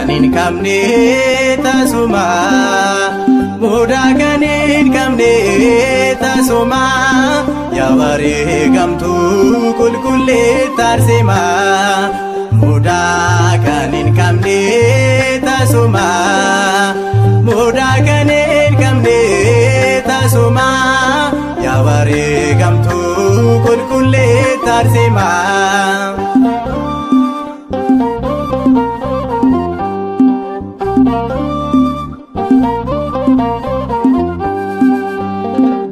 kan hin qabne tasuma mudaa kan hin qabne tasuma yaa wareegamtuu qulqulleetta Arseema mudaa kan hin qabne tasuma mudaa kan hin qabne tasuma yaa wareegamtuu qulqulleetta Arseema.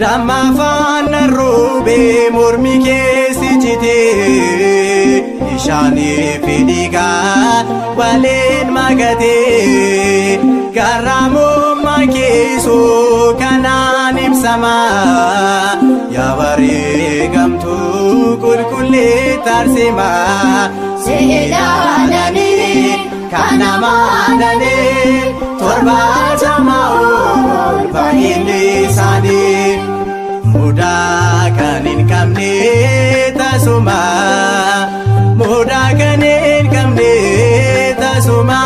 Damma faana roobee mormi keessi citee bishaanii fi dhiigaa waliin makatee garraamummaa keessoo kanaan ibsama yaa wareegamtuu qulqulleetta Arseema. Seelaananii kan amaananii torbaatamaa ol baay'inni isaanii mudaa kan hin qabne tasuma mudaa kan hin qabne tasuma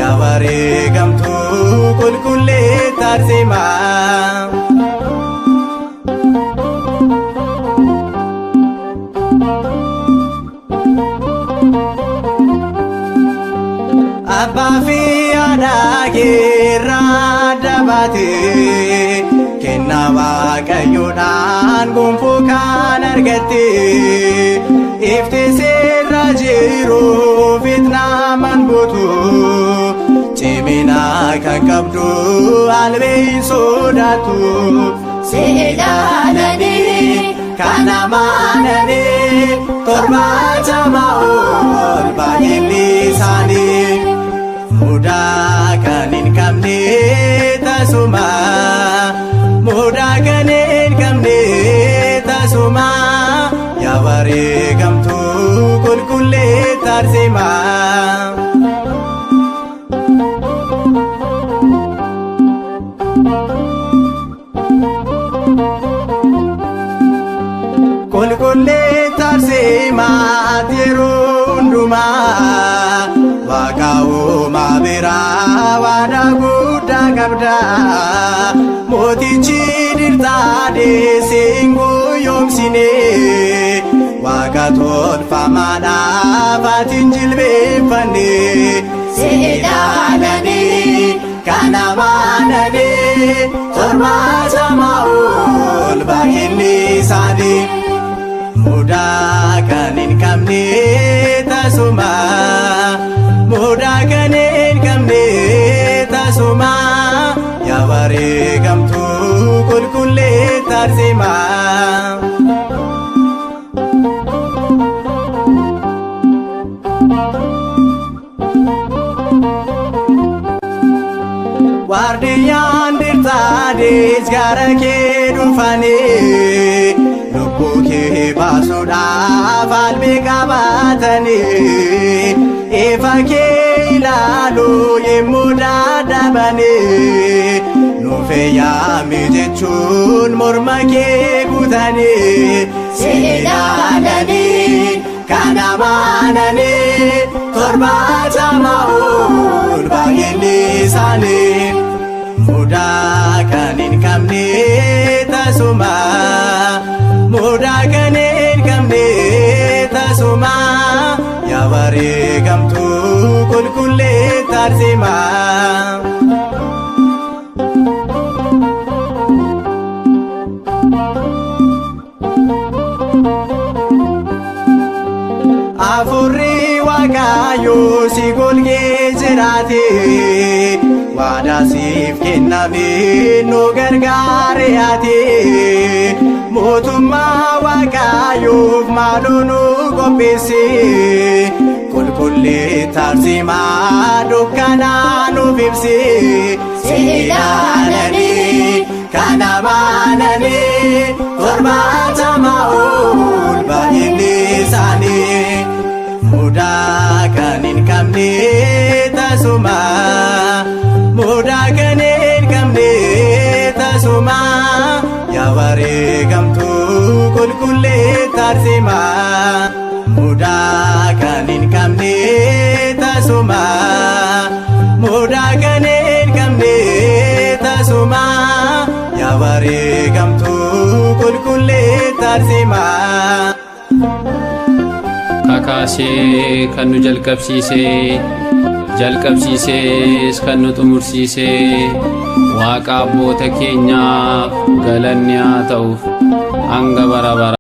yaa wareegamtuu qulqulleetta Arseema. Abbaa fi haadha keerraa dabaatee kennaa Waaqayyoodhaan gonfoo kan argatte ifti sirra jiruuf itnaaman gootu cimina kan qabdu albee hin sodaattu. Seelaananii kan amaananii torbaatamaa ol baay'inni isaanii mudaa kan hin qabne tasuma mudaa kan hin qabne tasuma yaa wareegamtuu qulqulleetta Arseema. Qulqulleetta Arseema yeroo hundumaa Waaqa uumaa biraa waadaa guddaa qabda mootichi dirtaa deessee guyyoomsine Waaqa tolfamaadhaaf ati hin jilbeeffanne. Seelaananii kan amaananii torbaatamaa ol baay'inni isaanii mudaa kan hin qabne tasuma mudaa kan hin qabne tasuma yaa wareegamtuu qulqulleetta Arseema. Waardiyyaan dirtaa dees gara kee dhufanii lubbuu kee baasuudhaaf albee qabatanii ifa kee ilaaluu yemmuu dadhabanii nuuf yaami jechuun morma kee guutanii. Seelaananii kan amaananii torbaatamaa ol baay'inni isaanii mudaa kan hin qabne tasuma mudaa kan hin qabne tasuma yaa wareegamtuu qulqulleetta Arseema. Afurri Waaqayyoo si golgee jiraate waadaa siif kenname nu gargaare ati mootummaa Waaqayyoof maaloo nu qopheesse qulqulleetta Arseema dukkanaa nuuf ibse. Seelaananii kan amaananii torbaatamaa ol baay'inni isaanii mudaa kan hin qabne tasuma mudaa kan hin qabne tasuma yaa wareegamtuu qulqulleetta Arseema mudaa kan hin qabne tasuma sarsimaa. Kakaasee kan nu jalqabsiisees kan nu xumursiisee Waaqa abboota keenyaaf galanni haa ta'uuf hanga bara